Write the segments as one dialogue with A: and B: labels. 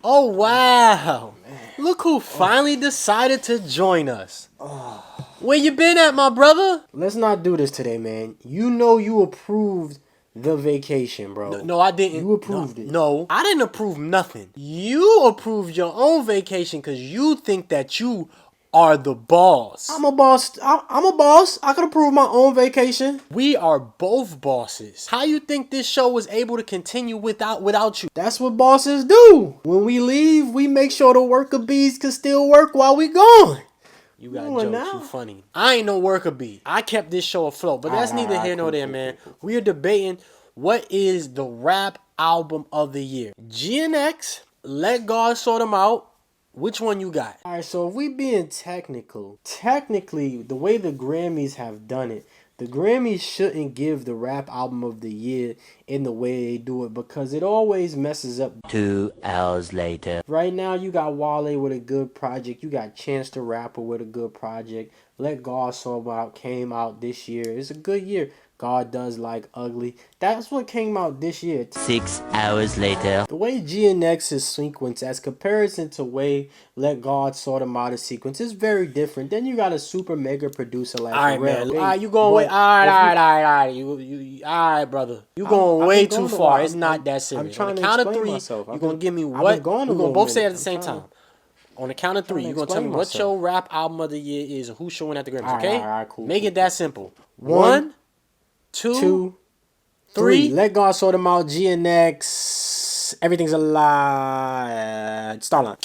A: Oh, wow. Look who finally decided to join us. Where you been at, my brother?
B: Let's not do this today, man. You know you approved the vacation, bro.
A: No, I didn't.
B: You approved it.
A: No, I didn't approve nothing. You approved your own vacation because you think that you are the boss.
B: I'm a boss. I'm a boss. I could approve my own vacation.
A: We are both bosses. How you think this show was able to continue without you?
B: That's what bosses do. When we leave, we make sure the worker bees can still work while we gone.
A: You got jokes, you funny. I ain't no worker bee. I kept this show afloat, but that's neither here nor there, man. We are debating what is the rap album of the year. GNX, Let God Sort Them Out. Which one you got?
B: All right, so if we being technically, the way the Grammys have done it, the Grammys shouldn't give the rap album of the year in the way they do it because it always messes up.
C: 2 hours later.
B: Right now, you got Wale with a good project. You got Chance the Rapper with a good project. Let God Sort 'Em Out came out this year. It's a good year. God Does Like Ugly. That's what came out this year.
C: 6 hours later.
B: The way GNX is sequenced as comparison to way Let God Sort 'Em Out is sequenced is very different. Then you got a super mega producer like
A: All right, man. All right, you going way. All right. You all right, brother. You going way too far. It's not that serious.
B: I'm trying to
A: count of
B: explain
A: three.
B: myself.
A: You're gonna give me what? We're gonna both say it at the same time. On the count of three, you're going to tell me what your rap album of the year is and who's showing at the Grammys, okay?
B: All right, cool.
A: Make it that simple. One, two, three.
B: Let God Sort 'Em Out, GNX, Everything's a Lie, Starline.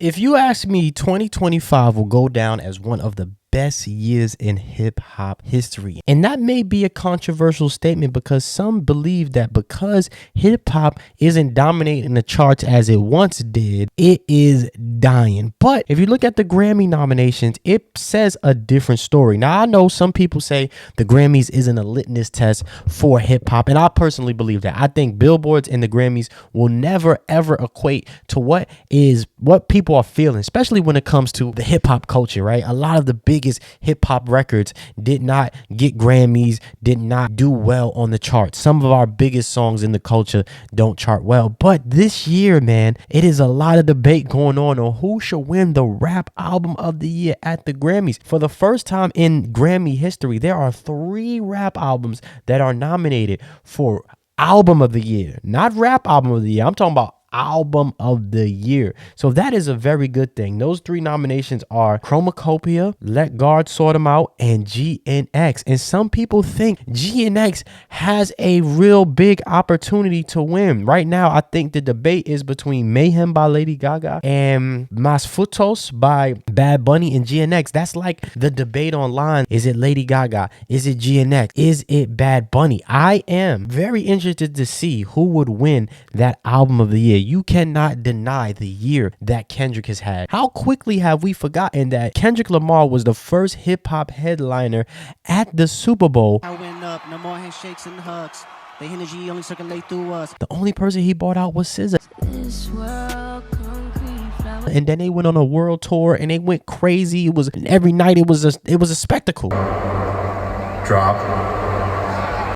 D: If you ask me, 2025 will go down as one of the best years in hip hop history. And that may be a controversial statement because some believe that because hip hop isn't dominating the charts as it once did, it is dying. But if you look at the Grammy nominations, it says a different story. Now, I know some people say the Grammys isn't a litmus test for hip hop, and I personally believe that. I think billboards and the Grammys will never ever equate to what people are feeling, especially when it comes to the hip hop culture, right? A lot of the biggest hip hop records did not get Grammys, did not do well on the charts. Some of our biggest songs in the culture don't chart well. But this year, man, it is a lot of debate going on who should win the rap album of the year at the Grammys. For the first time in Grammy history, there are 3 rap albums that are nominated for album of the year, not rap album of the year. I'm talking about album of the year. So that is a very good thing. Those 3 nominations are Chromacopia, Let God Sort 'Em Out, and GNX. And some people think GNX has a real big opportunity to win. Right now, I think the debate is between Mayhem by Lady Gaga and Mas Futos by Bad Bunny and GNX. That's like the debate online. Is it Lady Gaga? Is it GNX? Is it Bad Bunny? I am very interested to see who would win that album of the year. You cannot deny the year that Kendrick has had. How quickly have we forgotten that Kendrick Lamar was the first hip hop headliner at the Super Bowl?
E: I went up, no more handshakes and hugs. The energy only circulate through us.
D: The only person he bought out was SZA. And then they went on a world tour and they went crazy. It was every night. It was a spectacle.
F: Drop.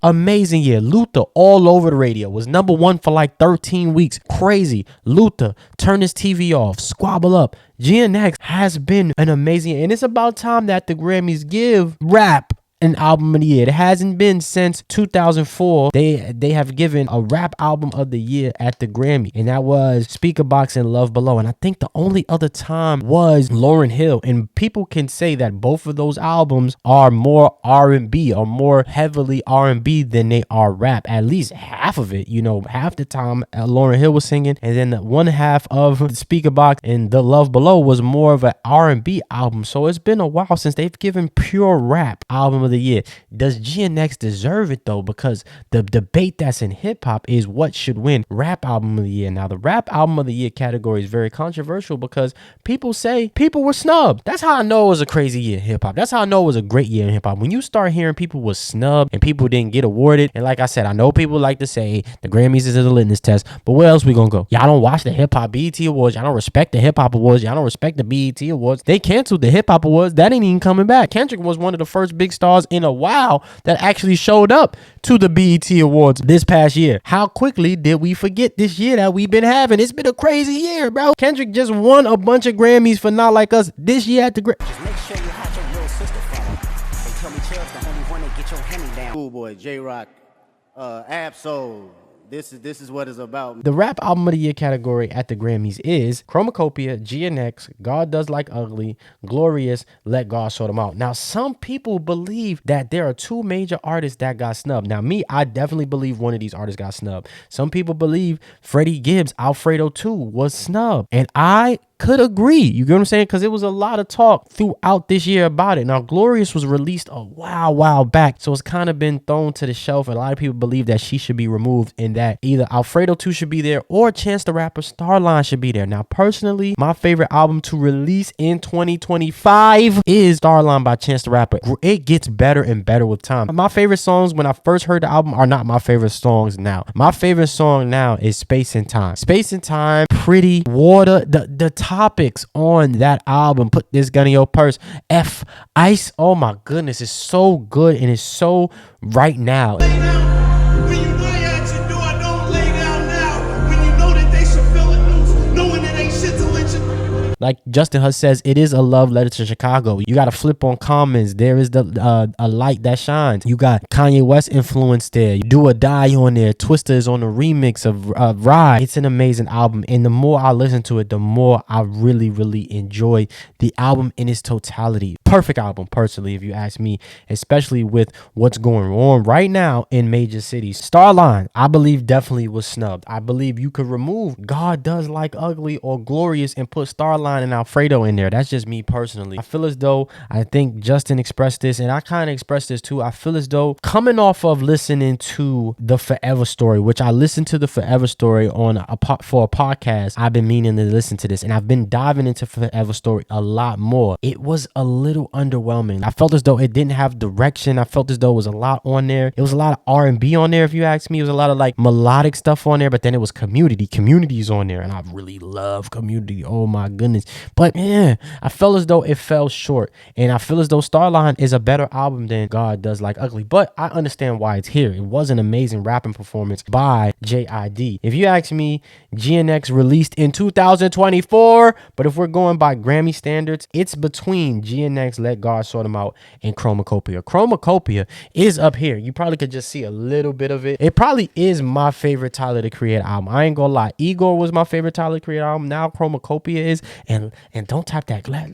D: Amazing year. Luther all over the radio. Was number 1 for like 13 weeks. Crazy. Luther, turn his TV off. Squabble up. GNX has been an amazing year. And it's about time that the Grammys give rap an album of the year. It hasn't been since 2004. They have given a rap album of the year at the Grammy, and that was Speaker Box and Love Below. And I think the only other time was Lauryn Hill. And people can say that both of those albums are more R&B or more heavily R&B than they are rap. At least half of it, half the time Lauryn Hill was singing, and then the one half of the Speaker Box and the Love Below was more of an R&B album. So it's been a while since they've given pure rap album of the year. Does GNX deserve it though? Because the debate that's in hip hop is what should win rap album of the year. Now the rap album of the year category is very controversial because people say people were snubbed. That's how I know it was a crazy year in hip hop. That's how I know it was a great year in hip hop. When you start hearing people was snubbed and people didn't get awarded, and like I said, I know people like to say the Grammys is a litmus test, but where else we gonna go? Y'all don't watch the hip hop BET Awards. Y'all don't respect the hip hop awards. Y'all don't respect the BET Awards. They canceled the hip hop awards. That ain't even coming back. Kendrick was one of the first big stars stars in a while that actually showed up to the BET Awards this past year. How quickly did we forget this year that we've been having? It's been a crazy year, bro. Kendrick just won a bunch of Grammys for Not Like Us this year at the
E: Just make sure you have your little sister follow. They tell me Chubb's the only one that get your Henny down.
G: Cool Boy, J-Rock, Absol. This is what it's about.
D: The rap album of the year category at the Grammys is Chromacopia, GNX, God Does Like Ugly, Glorious, Let God Sort Them Out. Now, some people believe that there are two major artists that got snubbed. Now, me, I definitely believe one of these artists got snubbed. Some people believe Freddie Gibbs, Alfredo 2 was snubbed. And I could agree. You get what I'm saying? Because it was a lot of talk throughout this year about it. Now, Glorious was released a while back, so it's kind of been thrown to the shelf. And a lot of people believe that she should be removed and that either Alfredo 2 should be there or Chance the Rapper Starline should be there. Now, personally, my favorite album to release in 2025 is Starline by Chance the Rapper. It gets better and better with time. My favorite songs when I first heard the album are not my favorite songs now. My favorite song now is Space and Time. Space and Time, Pretty, Water, the topics on that album, Put This Gun in Your Purse, F, Ice, oh my goodness, it's so good and it's so right now.
H: When you know you at your door, don't lay down now. When you know that they should feel it loose, knowing it ain't shit to let you.
D: Like Justin Huss says, it is a love letter to Chicago. You got to flip on Commons. There is a light that shines. You got Kanye West influence there. Do or Die on there. Twista is on the remix of Ride. It's an amazing album. And the more I listen to it, the more I really enjoy the album in its totality. Perfect album, personally, if you ask me, especially with what's going on right now in major cities. Starline, I believe, definitely was snubbed. I believe you could remove God Does Like Ugly or Glorious and put Starline and Alfredo in there. That's just me personally. I feel as though, I think Justin expressed this and I kind of expressed this too. I feel as though coming off of listening to the Forever Story, which I listened to the Forever Story on for a podcast, I've been meaning to listen to this and I've been diving into Forever Story a lot more. It was a little underwhelming. I felt as though it didn't have direction. I felt as though it was a lot on there. It was a lot of R&B on there, if you ask me. It was a lot of like melodic stuff on there, but then it was Community's on there, and I really love Community. Oh my goodness. But yeah, I felt as though it fell short, and I feel as though Starline is a better album than God Does Like Ugly, but I understand why it's here. It was an amazing rapping performance by J.I.D. If you ask me, GNX released in 2024, but if we're going by Grammy standards, it's between GNX, Let God Sort Them Out, and Chromacopia. Chromacopia is up here. You probably could just see a little bit of it. It probably is my favorite Tyler the Creator album. I ain't gonna lie. Igor was my favorite Tyler the Creator album. Now Chromacopia is, and Don't Tap That Glass.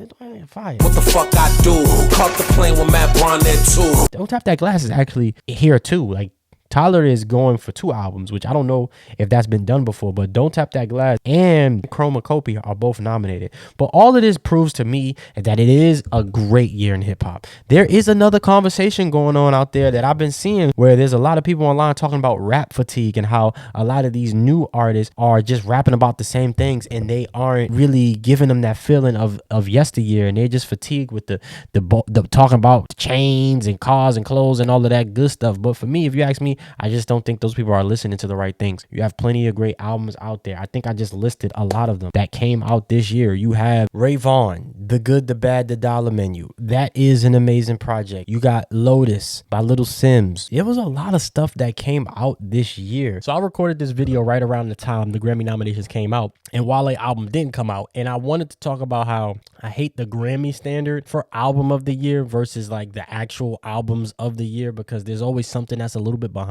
D: Fire.
I: What the fuck I do? Caught the plane with Matt Brown there too.
D: Don't Tap That Glass is actually here too. Like, Tyler is going for 2 albums, which I don't know if that's been done before, but Don't Tap That Glass and Chromacopia are both nominated. But all of this proves to me that it is a great year in hip hop. There is another conversation going on out there that I've been seeing where there's a lot of people online talking about rap fatigue and how a lot of these new artists are just rapping about the same things and they aren't really giving them that feeling of yesteryear, and they're just fatigued with the talking about chains and cars and clothes and all of that good stuff. But for me, if you ask me, I just don't think those people are listening to the right things. You have plenty of great albums out there. I think I just listed a lot of them that came out this year. You have Ray Vaughn, The Good, The Bad, The Dollar Menu. That is an amazing project. You got Lotus by Little Sims. It was a lot of stuff that came out this year. So I recorded this video right around the time the Grammy nominations came out and Wale album didn't come out. And I wanted to talk about how I hate the Grammy standard for album of the year versus like the actual albums of the year, because there's always something that's a little bit behind.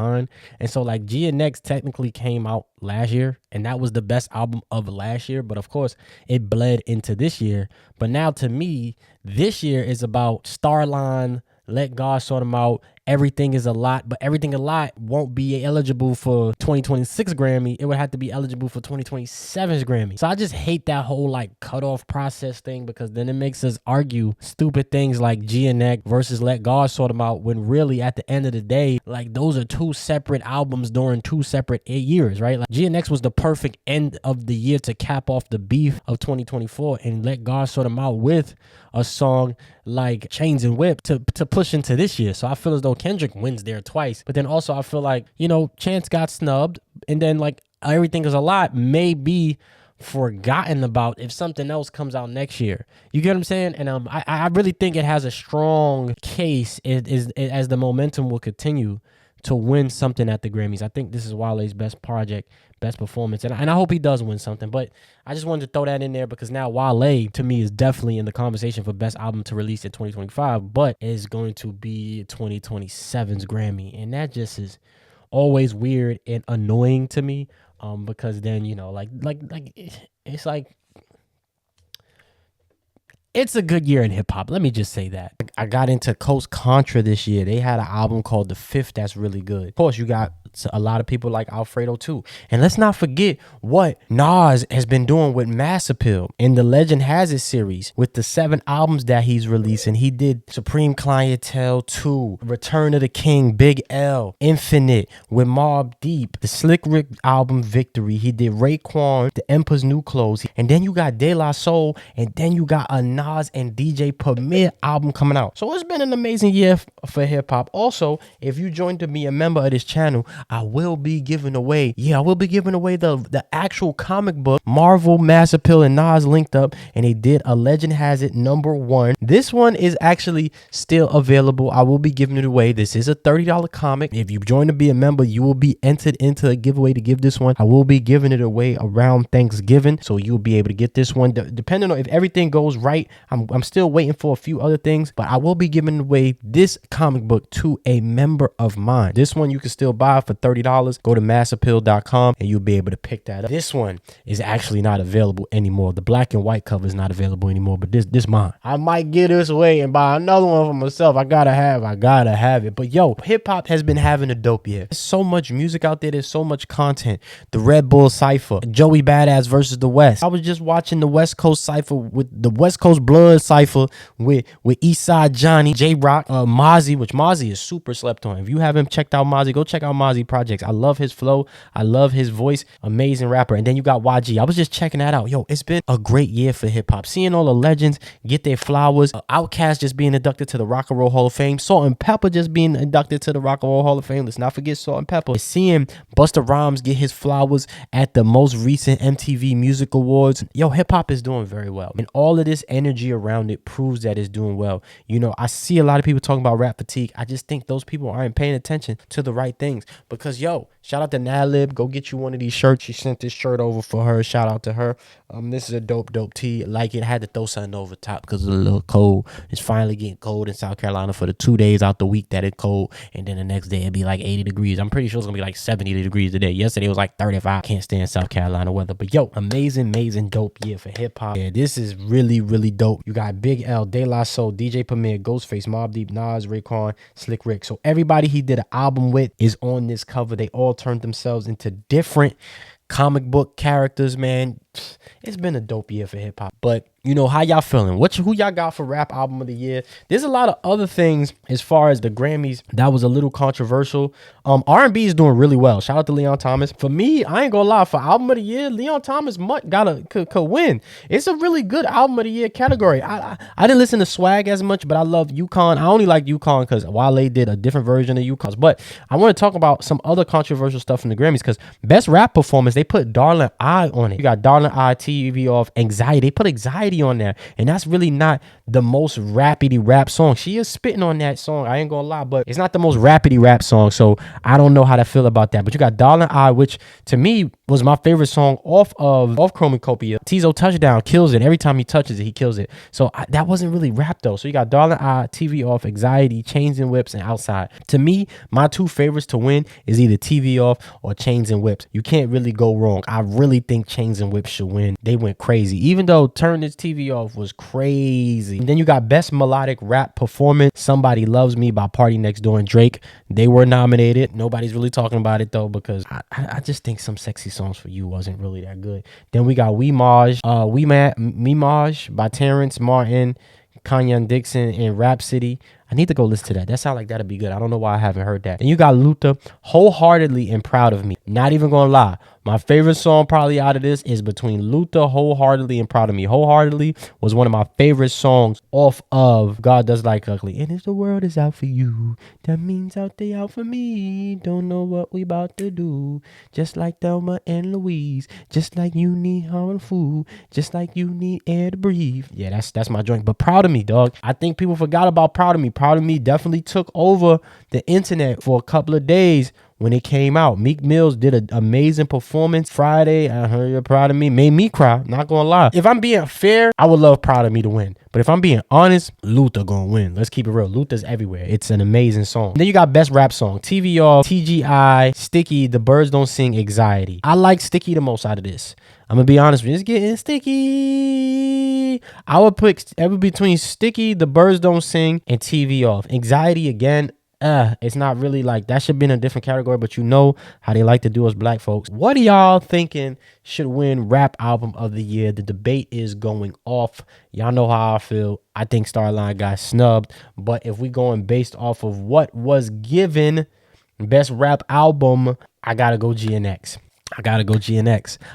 D: And so like GNX technically came out last year and that was the best album of last year, but of course it bled into this year. But now to me, this year is about Starline, Let God Sort Them Out, Everything Is a Lot, but Everything a Lot won't be eligible for 2026 Grammy. It would have to be eligible for 2027's Grammy. So I just hate that whole like cutoff process thing, because then it makes us argue stupid things like GNX versus Let God Sort Them Out, when really at the end of the day, like those are 2 separate albums during 2 separate years, right? Like GNX was the perfect end of the year to cap off the beef of 2024, and Let God Sort Them Out with a song like Chains and Whip to push into this year. So I feel as though Kendrick wins there twice. But then also I feel like, you know, Chance got snubbed, and then like Everything Is a Lot may be forgotten about if something else comes out next year. You get what I'm saying? And I really think it has a strong case as the momentum will continue to win something at the Grammys. I think this is Wale's best project, best performance, and I hope he does win something. But I just wanted to throw that in there because now Wale, to me, is definitely in the conversation for best album to release in 2025, but is going to be 2027's Grammy, and that just is always weird and annoying to me. Because then, you know, it's like it's a good year in hip hop. Let me just say that. I got into Coast Contra this year. They had an album called The Fifth that's really good. Of course, you got a lot of people like Alfredo too. And let's not forget what Nas has been doing with Mass Appeal in the Legend Has It series with the 7 albums that he's releasing. He did Supreme Clientele 2, Return of the King, Big L, Infinite with Mobb Deep, the Slick Rick album Victory. He did Raekwon, The Emperor's New Clothes. And then you got De La Soul, and then you got a Nas and DJ Premier album coming out. So it's been an amazing year for hip hop. Also, if you joined to be a member of this channel, I will be giving away the actual comic book. Marvel, Mass Appeal, and Nas linked up, and they did a Legend Has It #1. This one is actually still available. I will be giving it away. This is a $30 comic. If you join to be a member, you will be entered into a giveaway to give this one. I will be giving it away around Thanksgiving, so you'll be able to get this one. Depending on if everything goes right, I'm still waiting for a few other things, but I will be giving away this comic book to a member of mine. This one you can still buy for $30. Go to massappeal.com and you'll be able to pick that up. This one is actually not available anymore. The black and white cover is not available anymore, but this mine. I might give this away and buy another one for myself. I gotta have it. But yo, hip hop has been having a dope year. There's so much music out there. There's so much content. The Red Bull Cypher, Joey Badass versus the West. I was just watching the West Coast Cypher with the West Coast Blood Cypher with Eastside Johnny, J-Rock, Mozzie, which Mozzie is super slept on. If you haven't checked out Mozzie, go check out Mozzie Projects. I love his flow. I love his voice. Amazing rapper. And then you got YG. I was just checking that out. Yo, it's been a great year for hip hop. Seeing all the legends get their flowers. Outkast just being inducted to the Rock and Roll Hall of Fame. Salt and Pepper just being inducted to the Rock and Roll Hall of Fame. Let's not forget Salt and Pepper. Seeing Busta Rhymes get his flowers at the most recent MTV Music Awards. Yo, hip hop is doing very well. And all of this energy around it proves that it's doing well. You know, I see a lot of people talking about rap fatigue. I just think those people aren't paying attention to the right things. Because, yo, shout out to Nalib. Go get you one of these shirts. She sent this shirt over for her. Shout out to her. This is a dope tee. Like it. I had to throw something over top because it's a little cold. It's finally getting cold in South Carolina for the 2 days out the week that it's cold. And then the next day it'd be like 80 degrees. I'm pretty sure it's going to be like 70 degrees today. Yesterday it was like 35. Can't stand South Carolina weather. But yo, amazing dope year for hip hop. Yeah, this is really dope. You got Big L, De La Soul, DJ Premier, Ghostface, Mobb Deep, Nas, Raekwon, Slick Rick. So everybody he did an album with is on this cover. They all turned themselves into different comic book characters, man. It's been a dope year for hip hop. But you know, how y'all feeling? Who y'all got for rap album of the year? There's a lot of other things as far as the Grammys that was a little controversial. R&B is doing really well. Shout out to Leon Thomas. For me, I ain't gonna lie, for album of the year, Leon Thomas could win. It's a really good album of the year category. I didn't listen to Swag as much, but I love UConn. I only like UConn because Wale did a different version of UConn's. But I want to talk about some other controversial stuff in the Grammys because best rap performance, they put Darling I on it. You got Darling I, TV off, Anxiety. They put Anxiety on there, and that's really not the most rapidy rap song. She is spitting on that song, I ain't gonna lie, but it's not the most rapidy rap song, so I don't know how to feel about that. But you got Darling I, which to me was my favorite song off Chromacopia. Tizo Touchdown kills it. Every time he touches it, he kills it. So that wasn't really rap though. So you got Darling I, TV Off, Anxiety, Chains and Whips, and Outside. To me, my two favorites to win is either TV Off or Chains and Whips. You can't really go wrong. I really think Chains and Whips should win. They went crazy, even though Turn This TV Off was crazy. And then you got best melodic rap performance, Somebody Loves Me by Party Next Door and Drake. They were nominated. Nobody's really talking about it though, because I just think Some Sexy Songs for You wasn't really that good. Then we got We Maj by Terrence Martin, Kanye Dixon, and Rhapsody. I need to go listen to that. That sounds like that'd be good. I don't know why I haven't heard that. And you got Luther, Wholeheartedly and Proud of Me. Not even gonna lie. My favorite song probably out of this is between Luther, Wholeheartedly and Proud of Me. Wholeheartedly was one of my favorite songs off of God Does Like Ugly. And if the world is out for you, that means out they out for me. Don't know what we about to do. Just like Thelma and Louise. Just like you need home food. Just like you need air to breathe. Yeah, that's my joint. But Proud of Me, dog. I think people forgot about Proud of Me. Proud of Me definitely took over the internet for a couple of days when it came out. Meek Mills did an amazing performance Friday. I heard you're Proud of Me. Made me cry. Not gonna lie. If I'm being fair, I would love Proud of Me to win. But if I'm being honest, Luther gonna win. Let's keep it real. Luther's everywhere. It's an amazing song. Then you got Best Rap Song. TV Off, TGI, Sticky, The Birds Don't Sing, Anxiety. I like Sticky the most out of this. I'm gonna be honest with you. It's getting sticky. I would put ever between Sticky, The Birds Don't Sing, and TV Off. Anxiety, again, it's not really like that should be in a different category, but you know how they like to do us black folks. What are y'all thinking should win Rap Album of the Year? The debate is going off. Y'all know how I feel. I think Starline got snubbed, but if we going based off of what was given Best Rap Album, I gotta go GNX.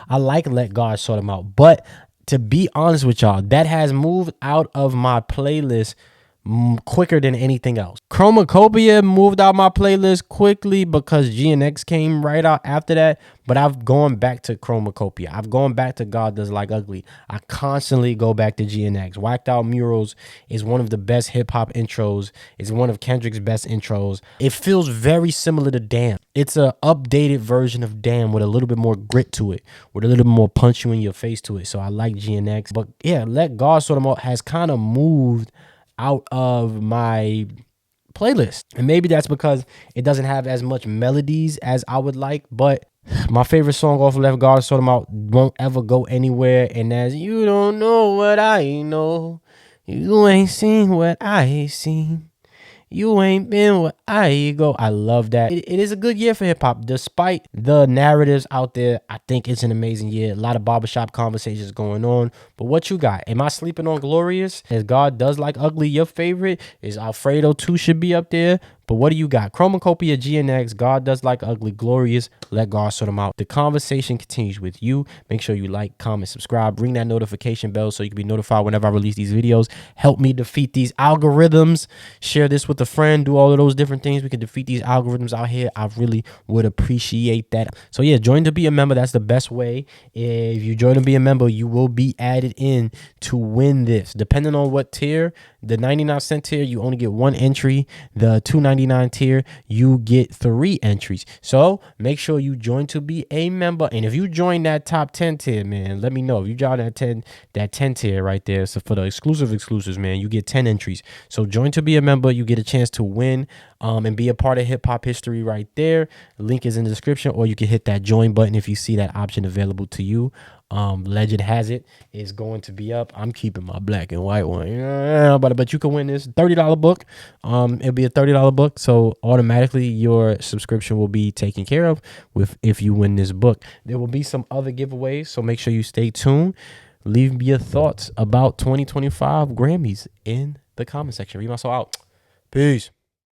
D: I like Let God Sort Them Out, but to be honest with y'all, that has moved out of my playlist quicker than anything else. Chromacopia moved out my playlist quickly because GNX came right out after that, but I've gone back to Chromacopia. I've gone back to God Does Like Ugly. I constantly go back to GNX. Whacked Out Murals is one of the best hip-hop intros. It's one of Kendrick's best intros. It feels very similar to Damn. It's an updated version of Damn with a little bit more grit to it, with a little bit more punch you in your face to it. So I like GNX. But yeah, Let God Sort Them Out has kind of moved out of my playlist, and maybe that's because it doesn't have as much melodies as I would like. But my favorite song off of Let God Sort Them Out won't ever go anywhere, and that's You Don't Know What I Know, You Ain't Seen What I Seen, You Ain't Been Where I Go. I love that. It is a good year for hip-hop. Despite the narratives out there, I think it's an amazing year. A lot of barbershop conversations going on. But what you got? Am I sleeping on Glorious? Is God Does Like Ugly your favorite? Is Alfredo 2 should be up there? But what do you got? Chromacopia, GNX, God Does Like Ugly, Glorious, Let God Sort Them Out. The conversation continues with you. Make sure you like, comment, subscribe, ring that notification bell so you can be notified whenever I release these videos. Help me defeat these algorithms. Share this with a friend. Do all of those different things. We can defeat these algorithms out here. I really would appreciate that. So yeah, join to be a member. That's the best way. If you join to be a member, you will be added in to win this. Depending on what tier, the 99-cent tier, you only get 1 entry. The $2.99 tier, you get 3 entries. So make sure you join to be a member. And if you join that top 10 tier, man, let me know. If you join that 10 tier right there, so for the exclusives, man, you get 10 entries. So join to be a member. You get a chance to win and be a part of hip hop history right there. Link is in the description, or you can hit that join button if you see that option available to you. Legend has it is going to be up. I'm keeping my black and white one, but you can win this $30 book. It'll be a $30 book, so automatically your subscription will be taken care of if you win this book. There will be some other giveaways, so make sure you stay tuned. Leave me your thoughts about 2025 Grammys in the comment section. Reedmysole out. Peace.